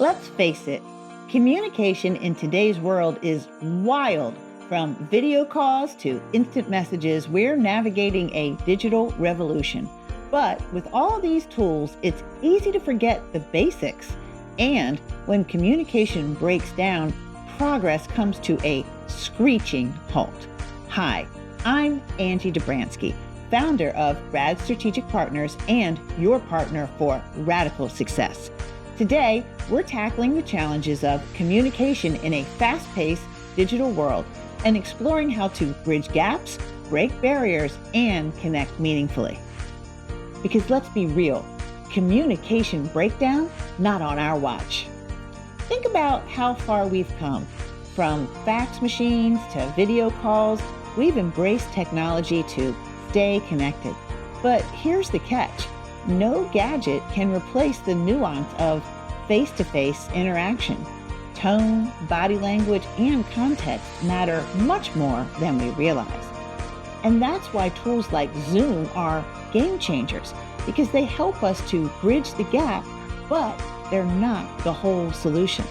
Let's face it, communication in today's world is wild. From video calls to instant messages, we're navigating a digital revolution. But with all these tools, it's easy to forget the basics. And when communication breaks down, progress comes to a screeching halt. Hi, I'm Angie Dobransky, founder of Rad Strategic Partners and your partner for radical success. Today, we're tackling the challenges of communication in a fast-paced digital world and exploring how to bridge gaps, break barriers, and connect meaningfully. Because let's be real, communication breakdown, not on our watch. Think about how far we've come. From fax machines to video calls, we've embraced technology to stay connected. But here's the catch. No gadget can replace the nuance of face-to-face interaction. Tone, body language, and context matter much more than we realize. And that's why tools like Zoom are game changers, because they help us to bridge the gap, but they're not the whole solution.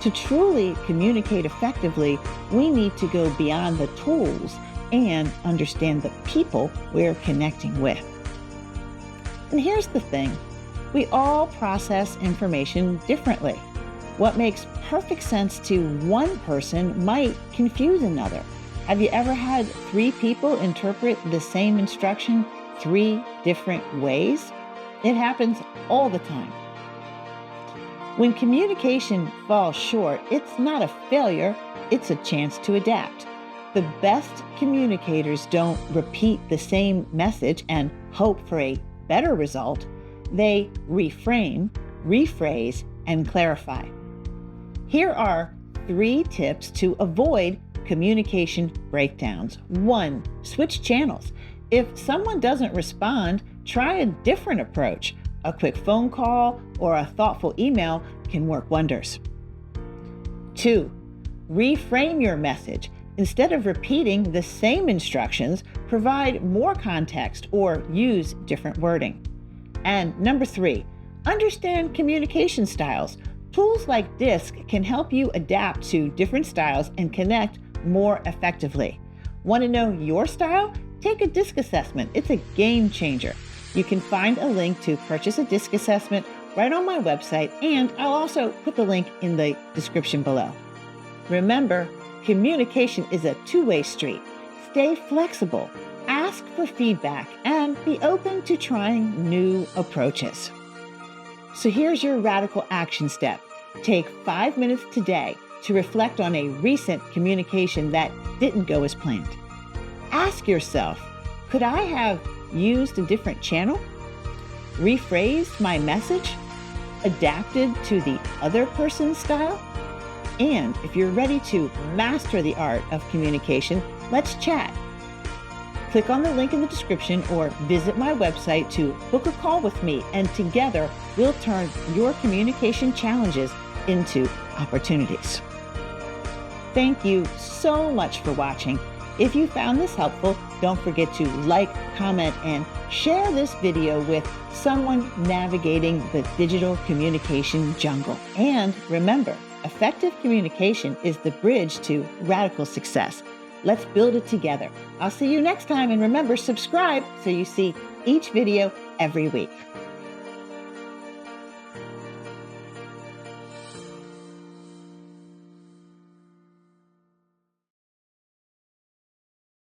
To truly communicate effectively, we need to go beyond the tools and understand the people we're connecting with. And here's the thing, we all process information differently. What makes perfect sense to one person might confuse another. Have you ever had 3 people interpret the same instruction 3 different ways? It happens all the time. When communication falls short, it's not a failure, it's a chance to adapt. The best communicators don't repeat the same message and hope for a better result. They reframe, rephrase, and clarify. Here are 3 tips to avoid communication breakdowns. 1, switch channels. If someone doesn't respond, try a different approach. A quick phone call or a thoughtful email can work wonders. 2, reframe your message. Instead of repeating the same instructions, provide more context or use different wording. And number 3, understand communication styles. Tools like DISC can help you adapt to different styles and connect more effectively. Want to know your style? Take a DISC assessment. It's a game changer. You can find a link to purchase a DISC assessment right on my website, and I'll also put the link in the description below. Remember, communication is a two-way street. Stay flexible, ask for feedback, and be open to trying new approaches. So here's your radical action step. Take 5 minutes today to reflect on a recent communication that didn't go as planned. Ask yourself, could I have used a different channel? Rephrased my message? Adapted to the other person's style? And if you're ready to master the art of communication, let's chat. Click on the link in the description or visit my website to book a call with me, and together we'll turn your communication challenges into opportunities. Thank you so much for watching. If you found this helpful, don't forget to like, comment, and share this video with someone navigating the digital communication jungle. And remember, effective communication is the bridge to radical success. Let's build it together. I'll see you next time, and remember, subscribe so you see each video every week.